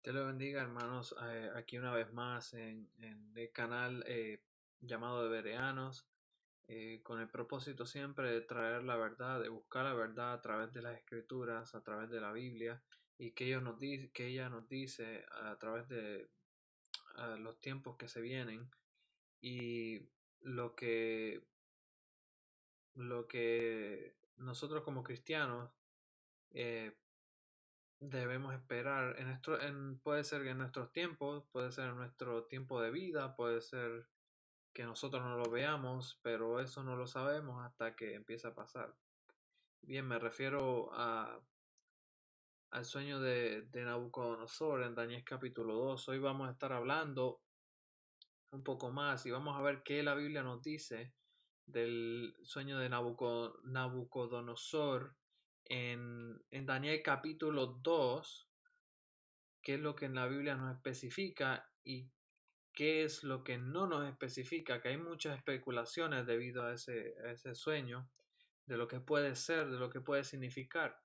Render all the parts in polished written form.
Te lo bendiga, hermanos, aquí una vez más en el canal llamado de Bereanos, con el propósito siempre de traer la verdad, de buscar la verdad a través de las escrituras, a través de la Biblia, y que ella nos dice a través de los tiempos que se vienen y lo que, lo que nosotros como cristianos eh, debemos esperar puede ser en nuestros tiempos, puede ser en nuestro tiempo de vida, puede ser que nosotros no lo veamos, pero eso no lo sabemos hasta que empieza a pasar. Bien, me refiero al sueño de Nabucodonosor en Daniel capítulo 2. Hoy vamos a estar hablando un poco más y vamos a ver qué la Biblia nos dice del sueño de Nabucodonosor en Daniel capítulo 2, qué es lo que en la Biblia nos especifica y qué es lo que no nos especifica, que hay muchas especulaciones debido a ese sueño, de lo que puede ser, de lo que puede significar.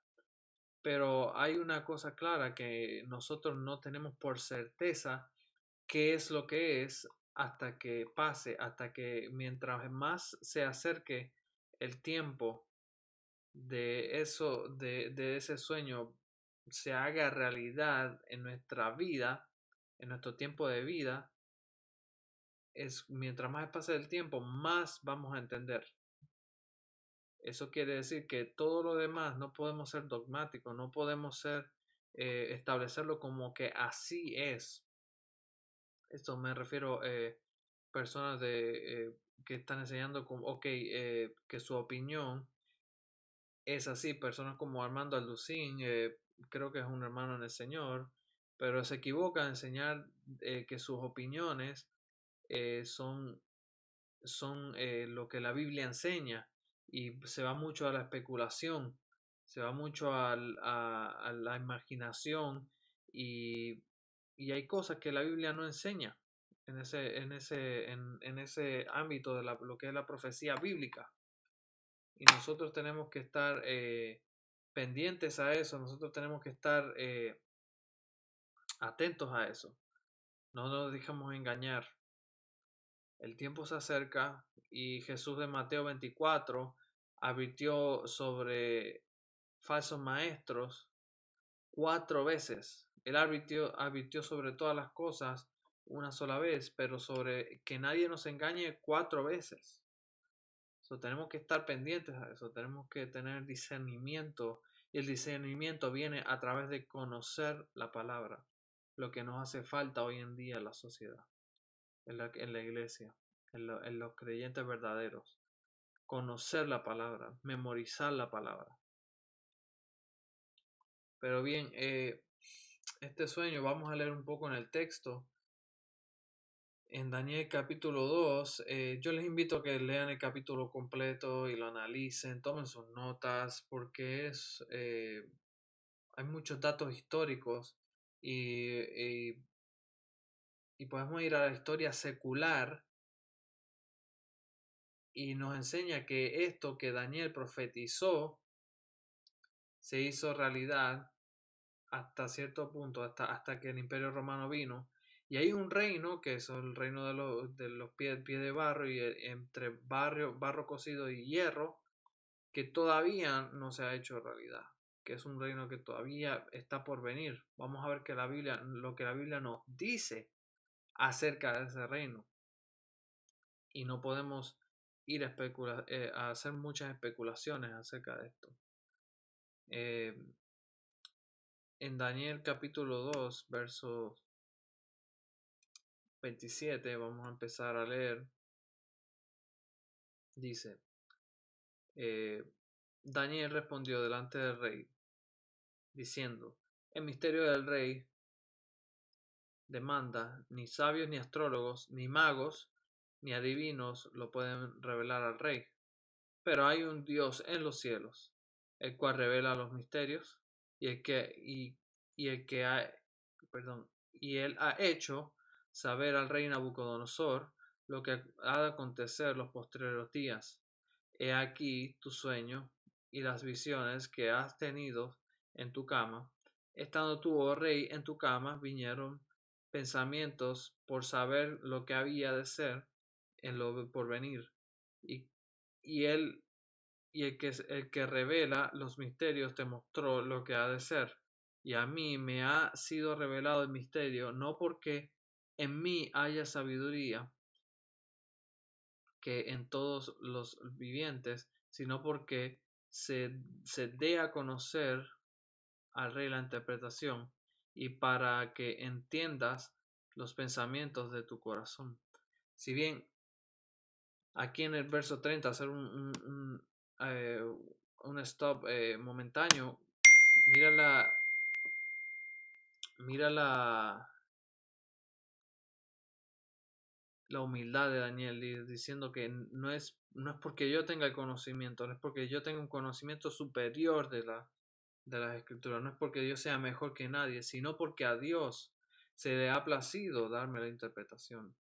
Pero hay una cosa clara que nosotros no tenemos por certeza qué es lo que es hasta que pase, hasta que mientras más se acerque el tiempo de eso, de ese sueño, se haga realidad en nuestra vida, en nuestro tiempo de vida, es mientras más pase el tiempo, más vamos a entender. Eso quiere decir que todo lo demás no podemos ser dogmáticos, no podemos establecerlo como que así es. Esto me refiero a personas que están enseñando como, que su opinión es así. Personas como Armando Alducín, creo que es un hermano en el Señor, pero se equivoca en enseñar que sus opiniones son lo que la Biblia enseña y se va mucho a la especulación, se va mucho a la imaginación y, y hay cosas que la Biblia no enseña en ese ámbito de lo que es la profecía bíblica. Y nosotros tenemos que estar pendientes a eso, nosotros tenemos que estar atentos a eso, no nos dejemos engañar. El tiempo se acerca y Jesús de Mateo 24 advirtió sobre falsos maestros 4 veces. Él advirtió sobre todas las cosas una sola vez, pero sobre que nadie nos engañe 4 veces. Tenemos que estar pendientes a eso, tenemos que tener discernimiento y el discernimiento viene a través de conocer la palabra, lo que nos hace falta hoy en día en la sociedad, en la iglesia, en los creyentes verdaderos. Conocer la palabra, memorizar la palabra. Pero bien, este sueño, vamos a leer un poco en el texto. En Daniel capítulo 2, yo les invito a que lean el capítulo completo y lo analicen, tomen sus notas, porque hay muchos datos históricos y, y podemos ir a la historia secular y nos enseña que esto que Daniel profetizó se hizo realidad hasta cierto punto, hasta que el Imperio Romano vino. Y hay un reino, que es el reino de los pies de barro, y entre barro cocido y hierro, que todavía no se ha hecho realidad, que es un reino que todavía está por venir. Vamos a ver lo que la Biblia nos dice acerca de ese reino. Y no podemos ir a hacer muchas especulaciones acerca de esto. Eh, en Daniel capítulo 2, verso 27, vamos a empezar a leer. Dice, eh, Daniel respondió delante del rey, diciendo, el misterio del rey demanda, ni sabios, ni astrólogos, ni magos, ni adivinos lo pueden revelar al rey. Pero hay un Dios en los cielos, el cual revela los misterios, y el que ha, perdón, y él ha hecho saber al rey Nabucodonosor lo que ha de acontecer los postreros días. He aquí tu sueño y las visiones que has tenido en tu cama, Estando tú, oh rey, en tu cama, vinieron pensamientos por saber lo que había de ser en lo por venir. Y, y él y el que revela los misterios te mostró lo que ha de ser. Y a mí me ha sido revelado el misterio, no porque en mí haya sabiduría que en todos los vivientes, sino porque se dé a conocer al rey la interpretación y para que entiendas los pensamientos de tu corazón. Si bien aquí en el verso 30 hacer eh, un stop momentáneo, mira mira la humildad de Daniel diciendo que no es porque yo tenga el conocimiento, no es porque yo tenga un conocimiento superior de las escrituras, no es porque Dios sea mejor que nadie, sino porque a Dios se le ha placido darme la interpretación.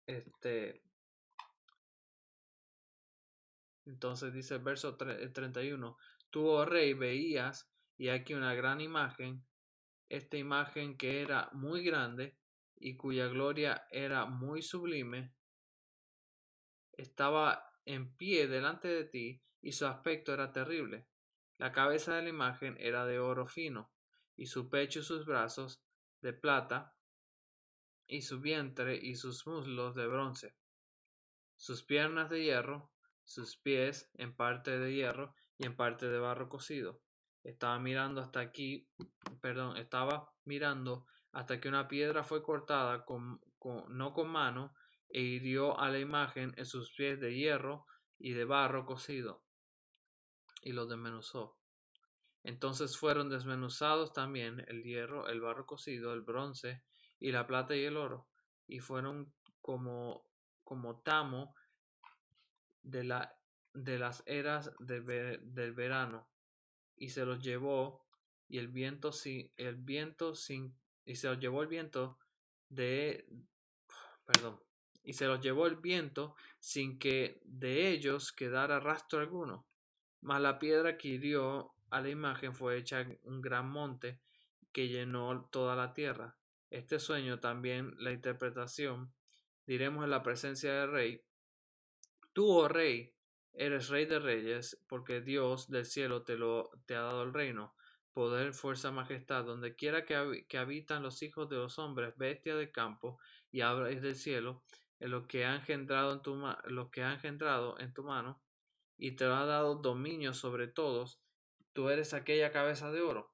Este, entonces dice el verso 31, tú, oh rey, veías y aquí una gran imagen, esta imagen que era muy grande y cuya gloria era muy sublime, estaba en pie delante de ti y su aspecto era terrible. La cabeza de la imagen era de oro fino y su pecho y sus brazos de plata y su vientre y sus muslos de bronce, sus piernas de hierro, sus pies en parte de hierro y en parte de barro cocido. Estaba mirando hasta aquí, perdón, estaba mirando hasta que una piedra fue cortada no con mano e hirió a la imagen en sus pies de hierro y de barro cocido y los desmenuzó. Entonces fueron desmenuzados también el hierro, el barro cocido, el bronce y la plata y el oro, y fueron como tamo de, la, de las eras del verano, y se los llevó, y el viento sin, y se los llevó el viento de, perdón, y se los llevó el viento sin que de ellos quedara rastro alguno. Mas la piedra que hirió a la imagen fue hecha un gran monte que llenó toda la tierra. Este sueño también, la interpretación, diremos en la presencia del rey. Tú, oh rey, eres rey de reyes, porque Dios del cielo te ha dado el reino, poder, fuerza, majestad, donde quiera que habitan los hijos de los hombres, bestias del campo y aves del cielo, en lo que ha engendrado lo que ha engendrado en tu mano, y te ha dado dominio sobre todos. Tú eres aquella cabeza de oro.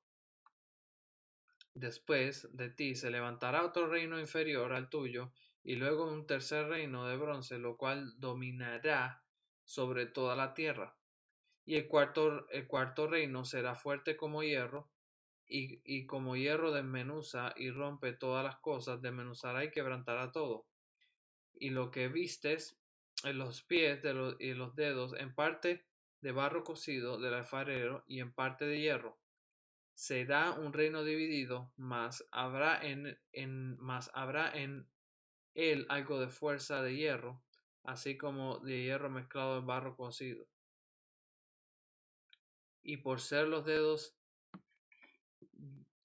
Después de ti se levantará otro reino inferior al tuyo, y luego un tercer reino de bronce, lo cual dominará sobre toda la tierra. Y el cuarto reino será fuerte como hierro, y como hierro desmenuza y rompe todas las cosas, desmenuzará y quebrantará todo. Y lo que vistes en los pies y los dedos, en parte de barro cocido del alfarero y en parte de hierro. Será un reino dividido, mas habrá en él algo de fuerza de hierro, así como de hierro mezclado en barro cocido. Y por ser los dedos,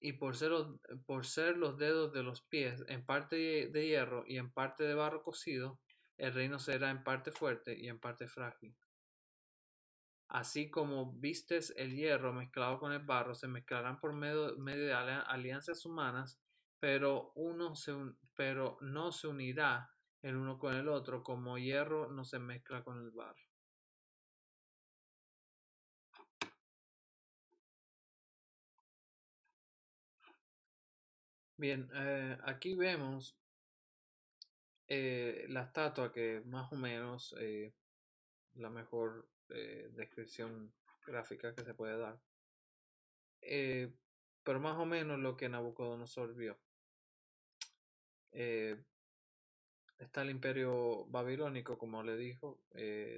y por ser los dedos de los pies en parte de hierro y en parte de barro cocido, el reino será en parte fuerte y en parte frágil. Así como vistes el hierro mezclado con el barro, se mezclarán por medio de alianzas humanas, pero no se unirá el uno con el otro, como hierro no se mezcla con el barro. Bien, aquí vemos la estatua que más o menos la mejor descripción gráfica que se puede dar. Eh, pero más o menos lo que Nabucodonosor vio. Eh, Está el imperio babilónico, como le dijo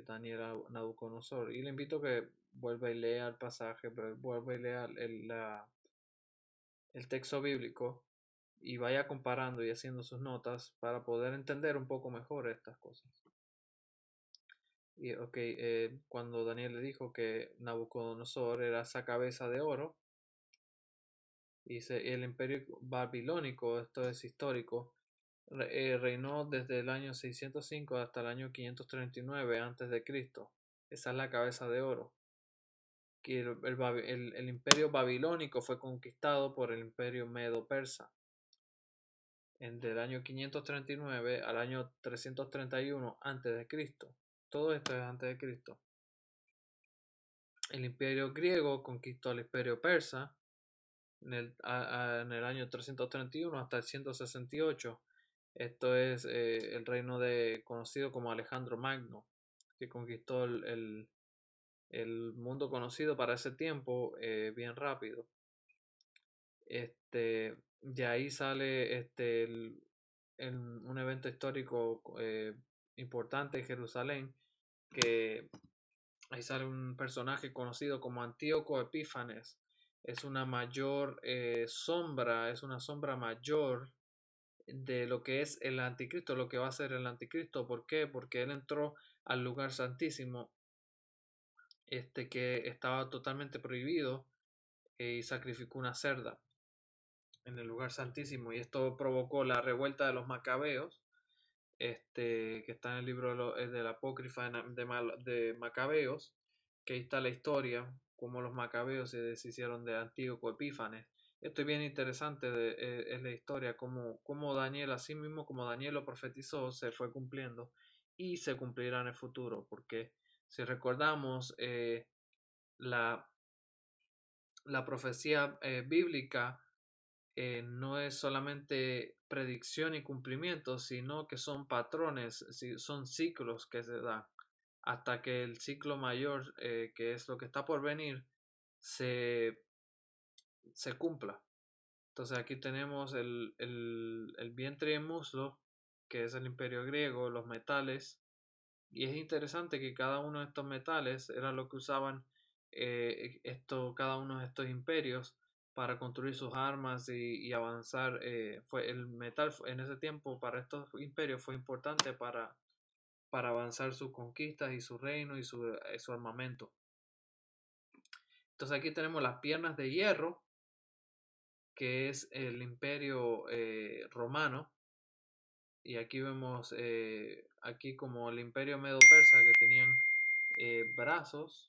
Daniel a Nabucodonosor. Y le invito a que vuelva y lea el pasaje, vuelva y lea el texto bíblico y vaya comparando y haciendo sus notas para poder entender un poco mejor estas cosas. Y cuando Daniel le dijo que Nabucodonosor era esa cabeza de oro, y el imperio babilónico, esto es histórico, reinó desde el año 605 hasta el año 539 antes de Cristo. Esa es la cabeza de oro. Que el imperio babilónico fue conquistado por el imperio medo-persa. Del año 539 al año 331 antes de Cristo. Todo esto es antes de Cristo. El imperio griego conquistó el imperio persa en el año 331 hasta el 168. Esto es el reino conocido como Alejandro Magno, que conquistó el mundo conocido para ese tiempo bien rápido. De ahí sale un evento histórico importante en Jerusalén, que ahí sale un personaje conocido como Antíoco Epífanes. Es una mayor sombra, es una sombra mayor de lo que es el anticristo, lo que va a ser el anticristo. ¿Por qué? Porque él entró al lugar santísimo, que estaba totalmente prohibido, y sacrificó una cerda en el lugar santísimo, y esto provocó la revuelta de los macabeos, que está en el libro de la apócrifa de Macabeos, que ahí está la historia, cómo los macabeos se deshicieron de Antíoco Epífanes. Esto es bien interesante, es la historia, cómo Daniel, así mismo como Daniel lo profetizó, se fue cumpliendo y se cumplirá en el futuro, porque si recordamos la, la profecía bíblica, no es solamente predicción y cumplimiento, sino que son patrones, son ciclos que se dan hasta que el ciclo mayor, que es lo que está por venir, se, se cumpla. Entonces aquí tenemos el vientre y el muslo, que es el imperio griego, los metales, y es interesante que cada uno de estos metales era lo que usaban cada uno de estos imperios para construir sus armas y avanzar. El metal en ese tiempo para estos imperios fue importante para avanzar sus conquistas y su reino y su armamento. Entonces aquí tenemos las piernas de hierro, que es el imperio romano, y aquí vemos aquí como el imperio medo-persa, que tenían brazos.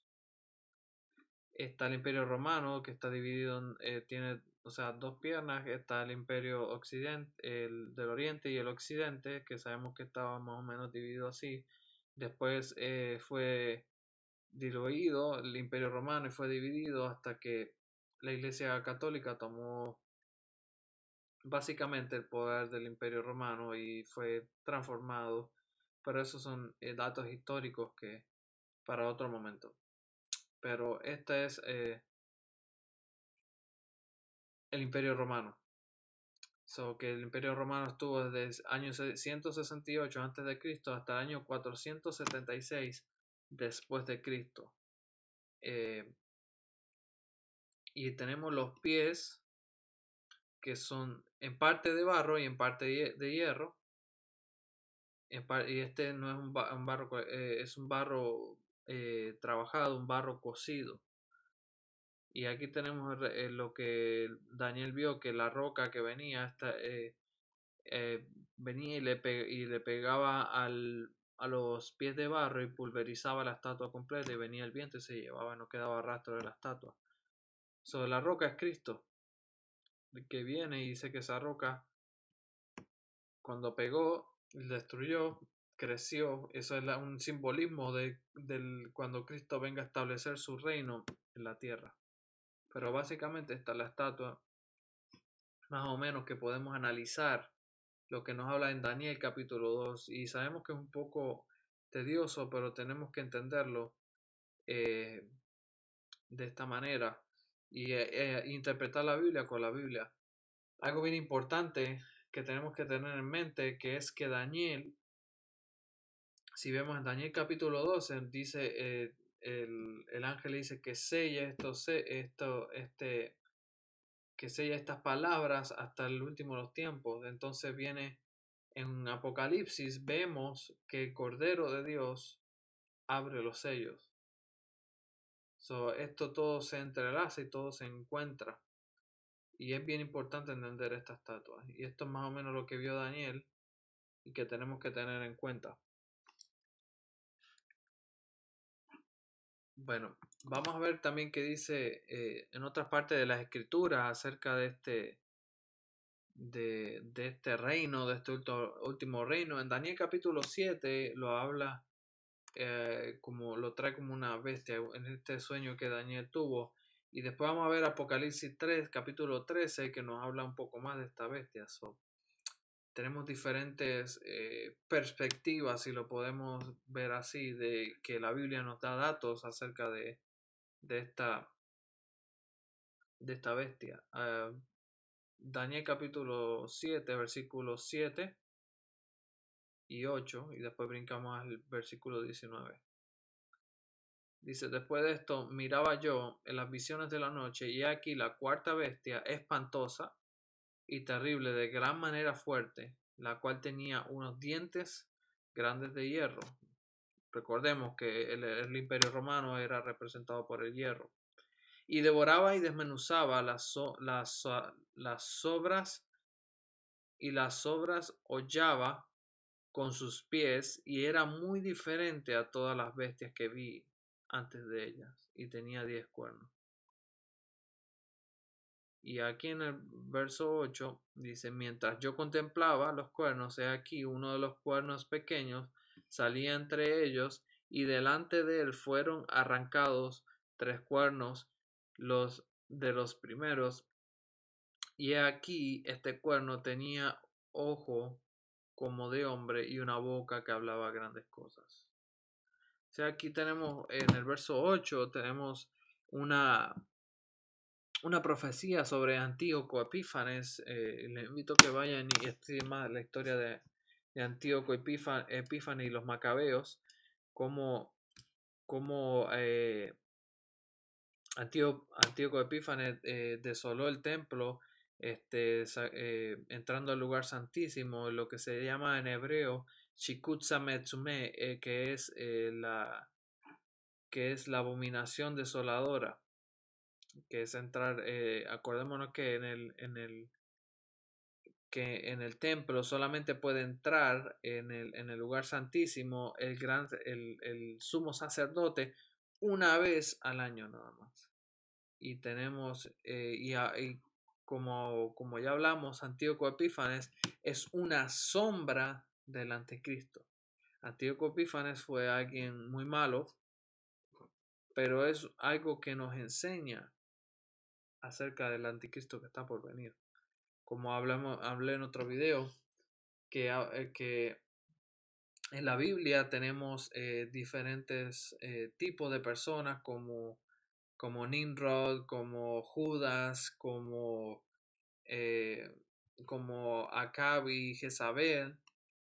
Está el imperio romano, que está dividido tiene, o sea, dos piernas. Está el imperio occidente, el del oriente y el occidente, que sabemos que estaba más o menos dividido así. Después fue diluido el imperio romano y fue dividido hasta que la iglesia católica tomó básicamente el poder del imperio romano y fue transformado. Pero esos son datos históricos que para otro momento. Pero este es el imperio romano. Que el imperio romano estuvo desde el año 168 a.C. hasta el año 476 después de Cristo. Y tenemos los pies, que son en parte de barro y en parte de hierro. Y este no es un barro, es un barro trabajado, un barro cocido. Y aquí tenemos lo que Daniel vio, que la roca que venía venía y le pegaba a los pies de barro y pulverizaba la estatua completa, y venía el viento y se llevaba, no quedaba rastro de la estatua. La roca es Cristo, que viene, y dice que esa roca, cuando pegó, destruyó, creció. Eso es un simbolismo del cuando Cristo venga a establecer su reino en la tierra. Pero básicamente está la estatua, más o menos, que podemos analizar lo que nos habla en Daniel capítulo 2, y sabemos que es un poco tedioso, pero tenemos que entenderlo eh, de esta manera y interpretar la Biblia con la Biblia. Algo bien importante que tenemos que tener en mente, que es que Daniel, si vemos en Daniel capítulo 12, dice, el ángel dice que sella que sella estas palabras hasta el último de los tiempos. Entonces viene en Apocalipsis, vemos que el Cordero de Dios abre los sellos. Esto todo se entrelaza y todo se encuentra. Y es bien importante entender esta estatua. Y esto es más o menos lo que vio Daniel y que tenemos que tener en cuenta. Bueno, vamos a ver también qué dice en otras partes de las escrituras acerca de este reino, de este último reino. En Daniel capítulo 7 lo habla como lo trae como una bestia en este sueño que Daniel tuvo. Y después vamos a ver Apocalipsis 3, capítulo 13, que nos habla un poco más de esta bestia. Tenemos diferentes perspectivas, si lo podemos ver así, de que la Biblia nos da datos acerca de esta bestia. Daniel capítulo 7, versículos 7 y 8, y después brincamos al versículo 19. Dice, después de esto miraba yo en las visiones de la noche, y aquí la cuarta bestia, espantosa y terrible, de gran manera fuerte, la cual tenía unos dientes grandes de hierro. Recordemos que el Imperio Romano era representado por el hierro. Y devoraba y desmenuzaba las sobras, y las sobras hollaba con sus pies, y era muy diferente a todas las bestias que vi antes de ellas, y tenía 10 cuernos. Y aquí en el verso 8 dice, mientras yo contemplaba los cuernos, he aquí uno de los cuernos pequeños salía entre ellos, y delante de él fueron arrancados 3 cuernos, los de los primeros, y he aquí este cuerno tenía ojo como de hombre y una boca que hablaba grandes cosas. O sea, aquí tenemos en el verso 8 tenemos una profecía sobre Antíoco Epífanes. Les invito a que vayan y estudien más la historia de Antíoco Epífanes y los macabeos, cómo Antíoco Epífanes desoló el templo, entrando al lugar santísimo, lo que se llama en hebreo Shikutza Metzume, que es la abominación desoladora, que es entrar. Acordémonos que en el templo solamente puede entrar en el lugar santísimo el sumo sacerdote una vez al año nada más. Y tenemos, y como ya hablamos, Antíoco Epífanes es una sombra del anticristo. Antíoco Epífanes fue alguien muy malo, pero es algo que nos enseña acerca del anticristo que está por venir. Como hablé en otro video, que en la Biblia tenemos diferentes tipos de personas como Nimrod, como Judas, como Acab y Jezabel,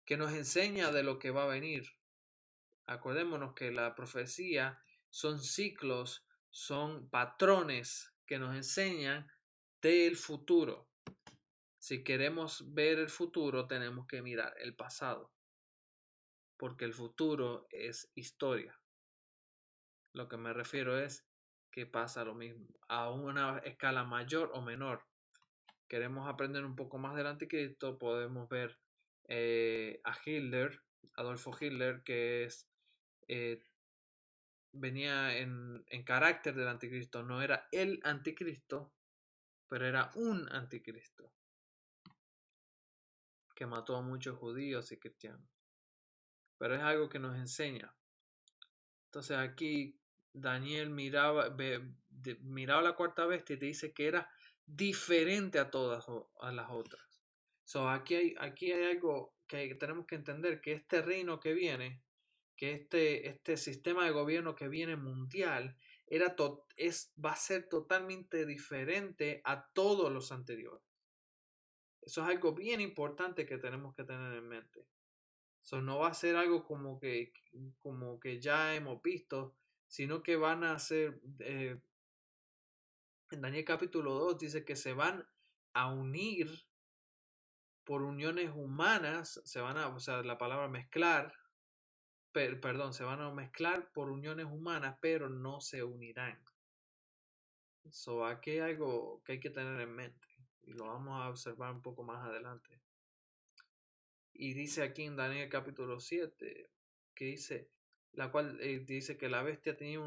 que nos enseña de lo que va a venir. Acordémonos que la profecía son ciclos, son patrones que nos enseñan del futuro. Si queremos ver el futuro, tenemos que mirar el pasado, porque el futuro es historia. Lo que me refiero es que pasa lo mismo, a una escala mayor o menor. Queremos aprender un poco más del anticristo, podemos ver a Hitler, Adolfo Hitler, que venía en carácter del anticristo. No era el anticristo, pero era un anticristo que mató a muchos judíos y cristianos. Pero es algo que nos enseña. Entonces aquí Daniel miraba la cuarta bestia y te dice que era diferente a todas a las otras. Aquí hay algo que tenemos que entender, que este reino que viene, que este sistema de gobierno que viene mundial, va a ser totalmente diferente a todos los anteriores. Eso es algo bien importante que tenemos que tener en mente. No va a ser algo como que ya hemos visto, sino que van a ser, en Daniel capítulo 2 dice que se van a unir por uniones humanas, o sea, la palabra mezclar, se van a mezclar por uniones humanas, pero no se unirán. So, aquí hay algo que hay que tener en mente y lo vamos a observar un poco más adelante. Y dice aquí en Daniel capítulo 7, que dice, la cual dice que la bestia tenía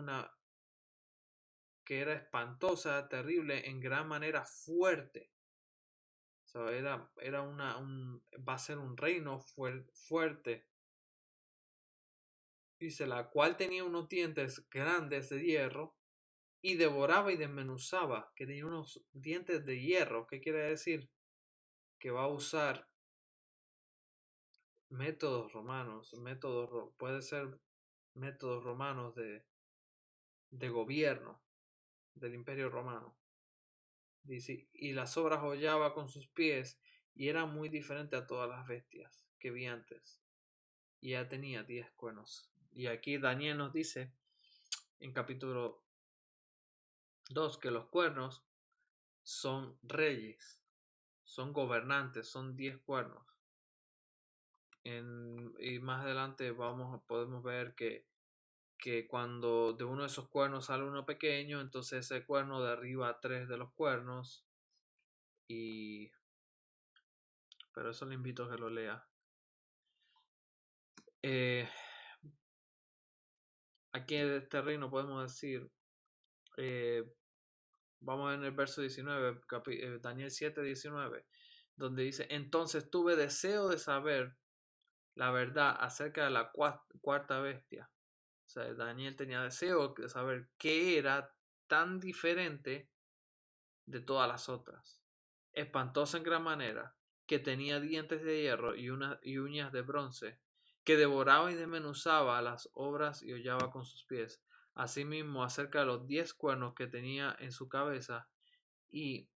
que era espantosa, terrible, en gran manera fuerte. So, va a ser un reino fuerte. Dice, la cual tenía unos dientes grandes de hierro y devoraba y desmenuzaba, que tenía unos dientes de hierro. ¿Qué quiere decir? Que va a usar métodos romanos, puede ser métodos romanos de gobierno del Imperio Romano. Dice, y las obras hollaba con sus pies y era muy diferente a todas las bestias que vi antes. Y ya tenía 10 cuernos. Y aquí Daniel nos dice en capítulo 2 que los cuernos son reyes, son gobernantes, son 10 cuernos. Y más adelante podemos ver que cuando de uno de esos cuernos sale uno pequeño, entonces ese cuerno derriba a 3 de los cuernos. Pero eso le invito a que lo lea. Aquí en este reino podemos decir, vamos en el verso 19, Daniel 7, 19, donde dice, entonces tuve deseo de saber la verdad acerca de la cuarta bestia. O sea, Daniel tenía deseo de saber qué era tan diferente de todas las otras. Espantosa en gran manera, que tenía dientes de hierro y uñas de bronce, que devoraba y desmenuzaba las obras y hollaba con sus pies. Asimismo, acerca de los 10 cuernos que tenía en su cabeza y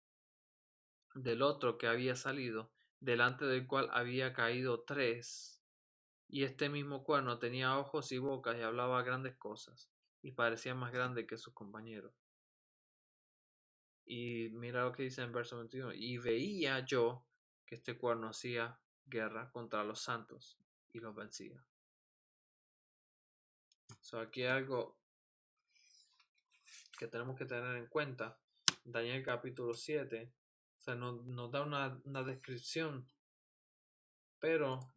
del otro que había salido, delante del cual había caído 3. Y este mismo cuerno tenía ojos y bocas y hablaba grandes cosas, y parecía más grande que sus compañeros. Y mira lo que dice en verso 21. Y veía yo que este cuerno hacía guerra contra los santos y los vencía. So, aquí hay algo que tenemos que tener en cuenta. Daniel capítulo 7. O sea, nos da una descripción. Pero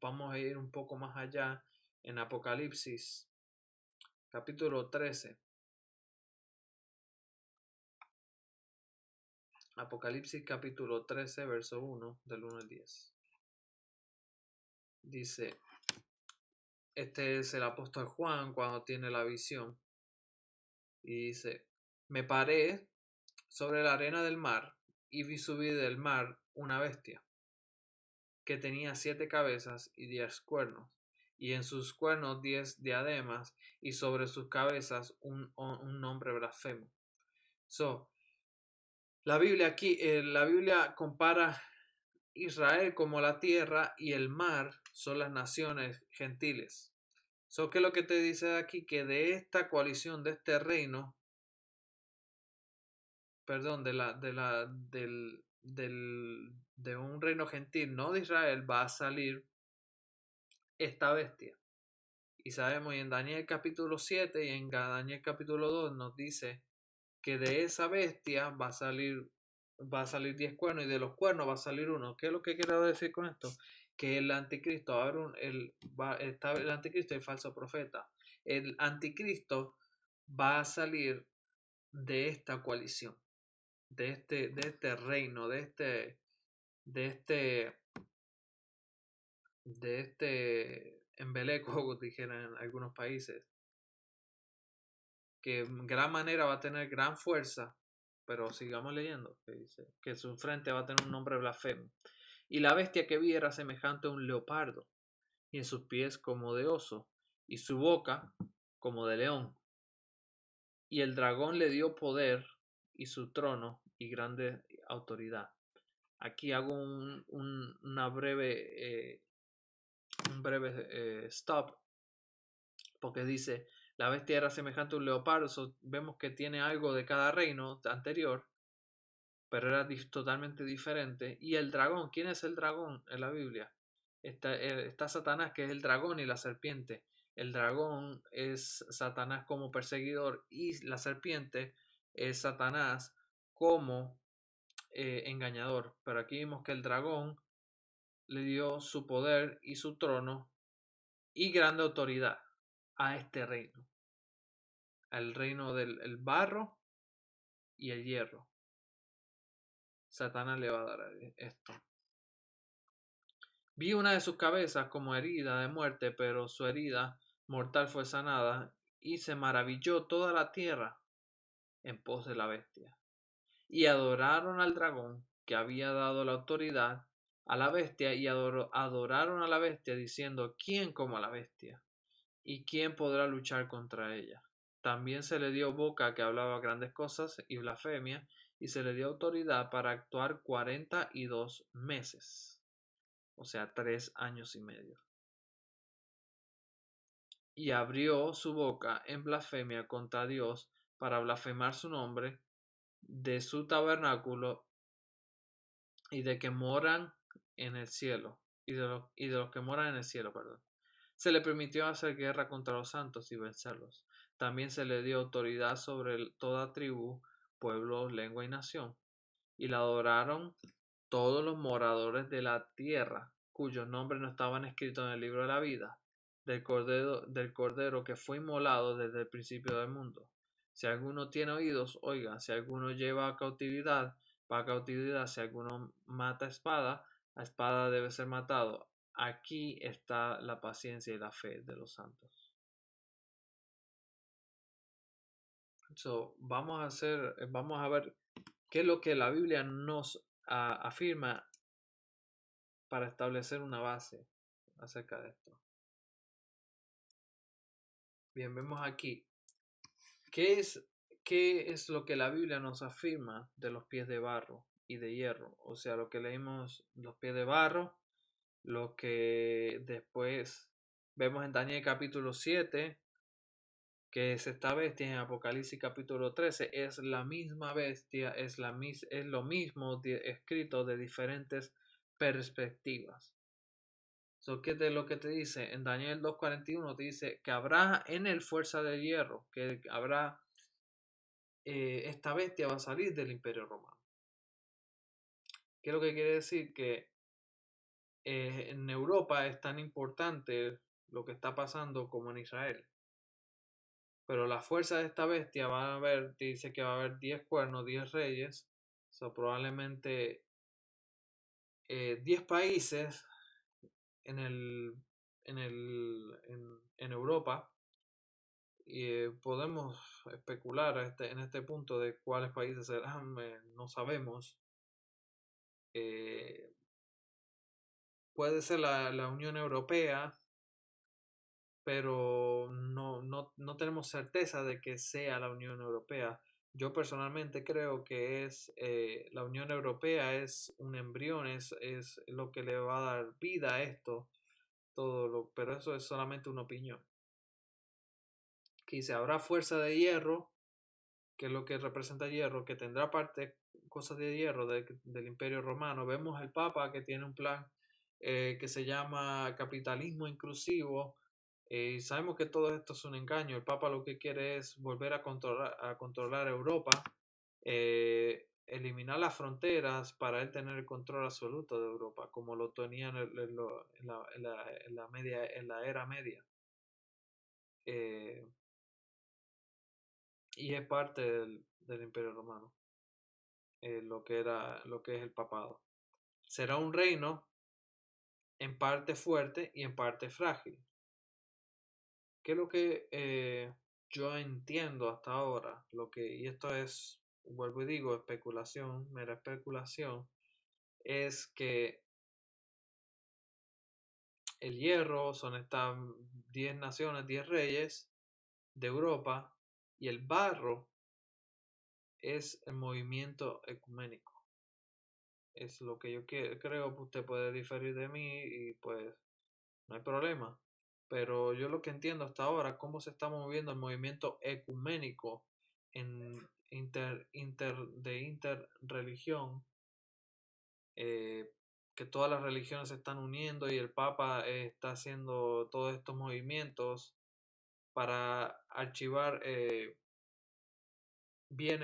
vamos a ir un poco más allá en Apocalipsis capítulo 13. Apocalipsis capítulo 13, verso 1, del 1 al 10. Dice, este es el apóstol Juan cuando tiene la visión. Y dice, me paré sobre la arena del mar y vi subir del mar una bestia que tenía 7 cabezas y 10 cuernos, y en sus cuernos 10 diademas, y sobre sus cabezas un nombre blasfemo. So, la Biblia compara Israel como la tierra y el mar son las naciones gentiles. So, ¿qué es lo que te dice aquí? Que de esta coalición, de este reino, perdón, de un reino gentil, no de Israel, va a salir esta bestia. Y sabemos, y en Daniel capítulo 7 y en Daniel capítulo 2 nos dice que de esa bestia va a salir 10 cuernos y de los cuernos va a salir uno. ¿Qué es lo que quiero decir con esto? Que el anticristo, está el anticristo y el falso profeta. El anticristo va a salir de esta coalición, de este reino, de este embeleco, dijeran en algunos países, que en gran manera va a tener gran fuerza, pero sigamos leyendo, que dice que su frente va a tener un nombre blasfemo. Y la bestia que vi era semejante a un leopardo, y en sus pies como de oso, y su boca como de león. Y el dragón le dio poder y su trono y grande autoridad. Aquí hago un breve stop, porque dice, la bestia era semejante a un leopardo, vemos que tiene algo de cada reino anterior, pero era totalmente diferente. Y el dragón, ¿quién es el dragón en la Biblia? Está Satanás, que es el dragón y la serpiente. El dragón es Satanás como perseguidor y la serpiente es Satanás como engañador. Pero aquí vimos que el dragón le dio su poder y su trono y grande autoridad a este reino, al reino del barro y el hierro. Satanás le va a dar esto. Vi una de sus cabezas como herida de muerte, pero su herida mortal fue sanada, y se maravilló toda la tierra en pos de la bestia. Y adoraron al dragón, que había dado la autoridad a la bestia, y adoraron a la bestia, diciendo: ¿Quién como la bestia? ¿Y quién podrá luchar contra ella? También se le dio boca que hablaba grandes cosas y blasfemia, y se le dio autoridad para actuar 42 meses, o sea, 3 años y medio. Y abrió su boca en blasfemia contra Dios para blasfemar su nombre, de su tabernáculo y de que moran en el cielo, y de los que moran en el cielo, perdón. Se le permitió hacer guerra contra los santos y vencerlos. También se le dio autoridad sobre toda tribu, pueblo, lengua y nación. Y la adoraron todos los moradores de la tierra, cuyos nombres no estaban escritos en el libro de la vida, del cordero que fue inmolado desde el principio del mundo. Si alguno tiene oídos, oiga. Si alguno lleva a cautividad, va a cautividad. Si alguno mata a espada debe ser matado. Aquí está la paciencia y la fe de los santos. Vamos a ver qué es lo que la Biblia nos afirma para establecer una base acerca de esto. Bien, vemos aquí qué es lo que la Biblia nos afirma de los pies de barro y de hierro. O sea, lo que leímos, los pies de barro, lo que después vemos en Daniel capítulo 7, que es esta bestia. En Apocalipsis capítulo 13 es la misma bestia, es lo mismo escrito de diferentes perspectivas. ¿Qué es lo que te dice? En Daniel 2:41 te dice que habrá en él fuerza de hierro, que habrá, esta bestia va a salir del Imperio Romano. ¿Qué es lo que quiere decir? Que en Europa es tan importante lo que está pasando como en Israel. Pero la fuerza de esta bestia dice que va a haber 10 cuernos, 10 reyes, probablemente 10 países en, el, en Europa. Y podemos especular en este punto de cuáles países serán, no sabemos. Eh, puede ser la Unión Europea, pero no tenemos certeza de que sea la Unión Europea. Yo personalmente creo que la Unión Europea es un embrión, es lo que le va a dar vida a esto, pero eso es solamente una opinión. Que se habrá fuerza de hierro, que es lo que representa hierro, que tendrá cosas de hierro del Imperio Romano. Vemos el Papa que tiene un plan que se llama capitalismo inclusivo. Y sabemos que todo esto es un engaño. El Papa lo que quiere es volver a controlar Europa, eliminar las fronteras para él tener el control absoluto de Europa, como lo tenía en la era media. Eh, y es parte del Imperio Romano, lo que es el papado. Será un reino en parte fuerte y en parte frágil. ¿Qué es lo que yo entiendo hasta ahora? Y esto es, vuelvo y digo, especulación, mera especulación, es que el hierro son estas 10 naciones, 10 reyes de Europa, y el barro es el movimiento ecuménico. Es lo que yo creo. Usted puede diferir de mí y pues no hay problema. Pero yo lo que entiendo hasta ahora, cómo se está moviendo el movimiento ecuménico de interreligión, que todas las religiones se están uniendo y el Papa está haciendo todos estos movimientos para archivar bien,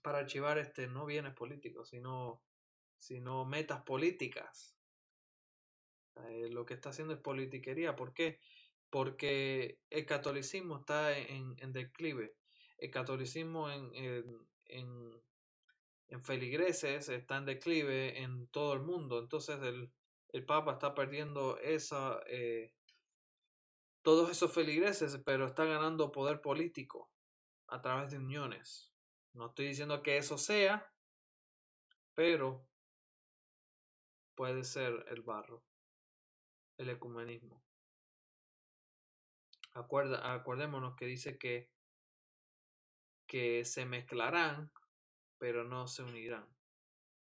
para archivar no bienes políticos, sino metas políticas. Lo que está haciendo es politiquería. ¿Por qué? Porque el catolicismo está en declive. El catolicismo en feligreses está en declive en todo el mundo. Entonces el Papa está perdiendo todos esos feligreses, pero está ganando poder político a través de uniones. No estoy diciendo que eso sea, pero puede ser el barro, el ecumenismo. Acordémonos que dice que se mezclarán, pero no se unirán.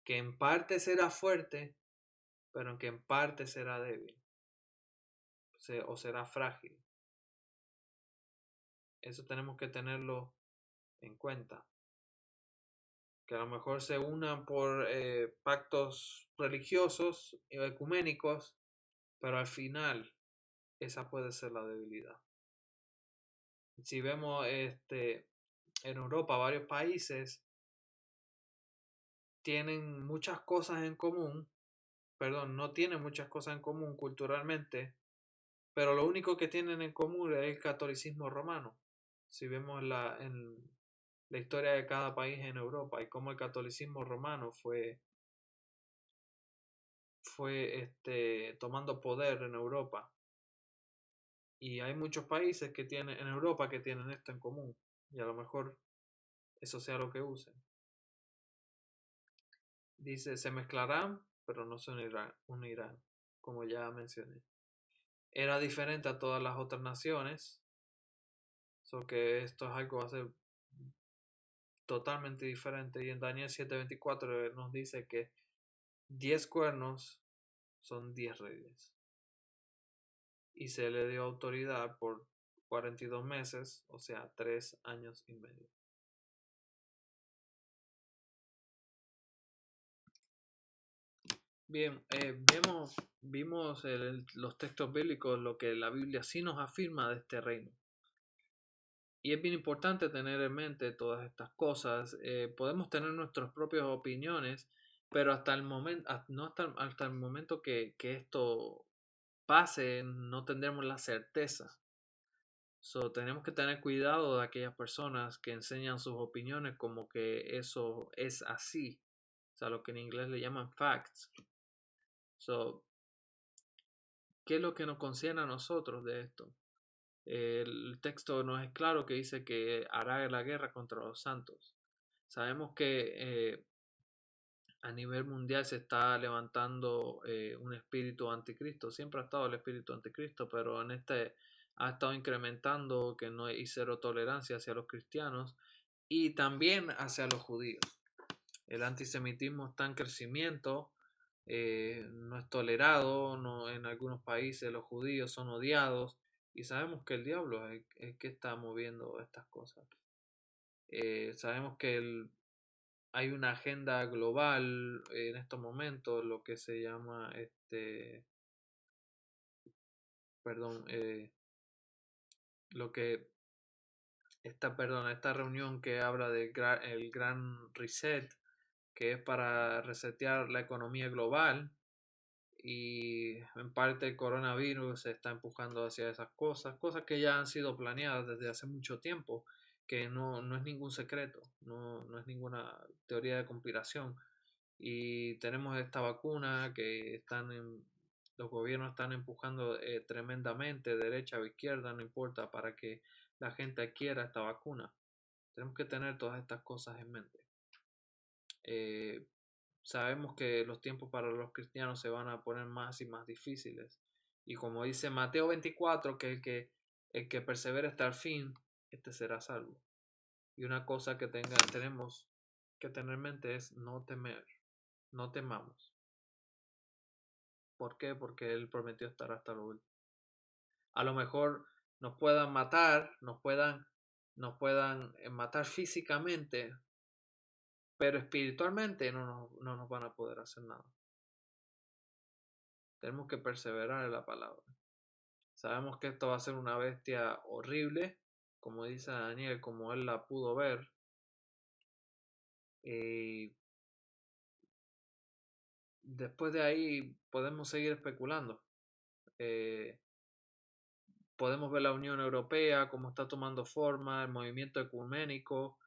Que en parte será fuerte, pero que en parte será débil. O será frágil. Eso tenemos que tenerlo en cuenta. Que a lo mejor se unan por pactos religiosos o ecuménicos, pero al final esa puede ser la debilidad. Si vemos en Europa, varios países tienen muchas cosas en común, perdón, no tienen muchas cosas en común culturalmente, pero lo único que tienen en común es el catolicismo romano. Si vemos en la historia de cada país en Europa y cómo el catolicismo romano fue tomando poder en Europa. Y hay muchos países que tienen en Europa que tienen esto en común. Y a lo mejor eso sea lo que usen. Dice, se mezclarán, pero no se unirán, como ya mencioné. Era diferente a todas las otras naciones, so que esto es algo va a ser totalmente diferente. Y en Daniel 7:24 nos dice que 10 cuernos son 10 reyes. Y se le dio autoridad por 42 meses, o sea, 3 años y medio. Bien, vimos los textos bíblicos, lo que la Biblia sí nos afirma de este reino. Y es bien importante tener en mente todas estas cosas. Podemos tener nuestras propias opiniones, pero hasta el momento, no hasta el momento que esto pase, no tendremos la certeza. So, tenemos que tener cuidado de aquellas personas que enseñan sus opiniones como que eso es así. O sea, lo que en inglés le llaman facts. So, ¿qué es lo que nos concierne a nosotros de esto? El texto nos es claro que dice que hará la guerra contra los santos. Sabemos que a nivel mundial se está levantando un espíritu anticristo. Siempre ha estado el espíritu anticristo, pero en este ha estado incrementando que no hay cero tolerancia hacia los cristianos y también hacia los judíos. El antisemitismo está en crecimiento, no es tolerado, no, en algunos países los judíos son odiados y sabemos que el diablo es el que está moviendo estas cosas. Sabemos que hay una agenda global en estos momentos, lo que se llama, perdón, lo que, esta reunión que habla del el gran reset, que es para resetear la economía global y en parte el coronavirus se está empujando hacia esas cosas que ya han sido planeadas desde hace mucho tiempo, que no es ningún secreto, no es ninguna teoría de conspiración. Y tenemos esta vacuna que los gobiernos están empujando tremendamente, derecha o izquierda, no importa, para que la gente adquiera esta vacuna. Tenemos que tener todas estas cosas en mente. Sabemos que los tiempos para los cristianos se van a poner más y más difíciles. Y como dice Mateo 24, que el que persevere hasta el fin, este será salvo. Y una cosa que tenemos que tener en mente es no temer, no temamos. ¿Por qué? Porque Él prometió estar hasta lo último. A lo mejor nos puedan matar, nos puedan matar físicamente, pero espiritualmente no nos van a poder hacer nada. Tenemos que perseverar en la palabra. Sabemos que esto va a ser una bestia horrible, como dice Daniel, como él la pudo ver. Y después de ahí podemos seguir especulando. Eh, Podemos ver la Unión Europea, cómo está tomando forma, el movimiento ecuménico,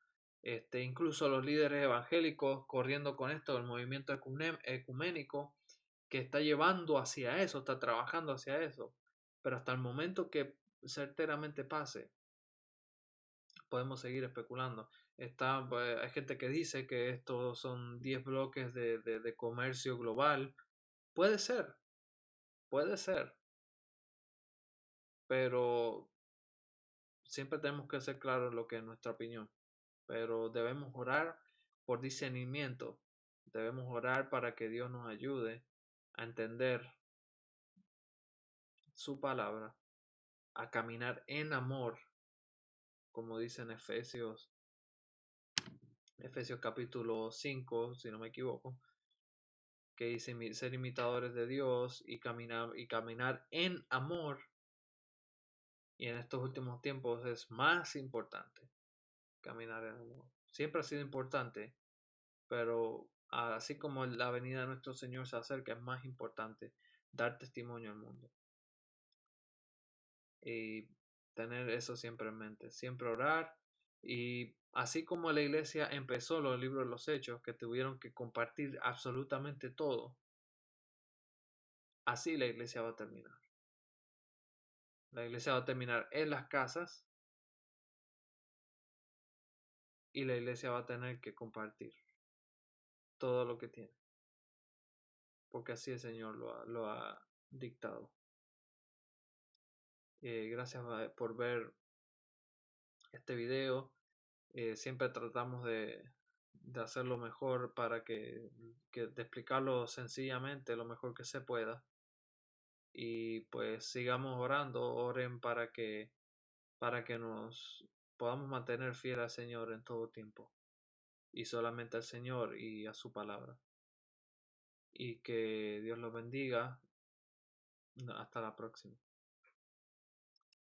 incluso los líderes evangélicos corriendo con esto, el movimiento ecuménico que está llevando hacia eso, está trabajando hacia eso. Pero hasta el momento que certeramente pase, podemos seguir especulando. Hay gente que dice que estos son 10 bloques de comercio global. Puede ser, puede ser, pero siempre tenemos que ser claros en lo que es nuestra opinión. Pero debemos orar por discernimiento. Debemos orar para que Dios nos ayude a entender su palabra, a caminar en amor, como dice en Efesios capítulo 5, si no me equivoco, que dice ser imitadores de Dios y caminar en amor. Y en estos últimos tiempos es más importante caminar en amor. Siempre ha sido importante, pero así como la venida de nuestro Señor se acerca, es más importante dar testimonio al mundo y tener eso siempre en mente, siempre orar. Y así como la iglesia empezó los libros de los hechos, que tuvieron que compartir absolutamente todo, así la iglesia va a terminar. La iglesia va a terminar en las casas y la iglesia va a tener que compartir todo lo que tiene, porque así el Señor lo ha dictado. Gracias por ver este video. Siempre tratamos de hacerlo mejor para de explicarlo sencillamente lo mejor que se pueda. Y pues sigamos orando, oren para que nos podamos mantener fiel al Señor en todo tiempo. Y solamente al Señor y a su palabra. Y que Dios los bendiga. Hasta la próxima.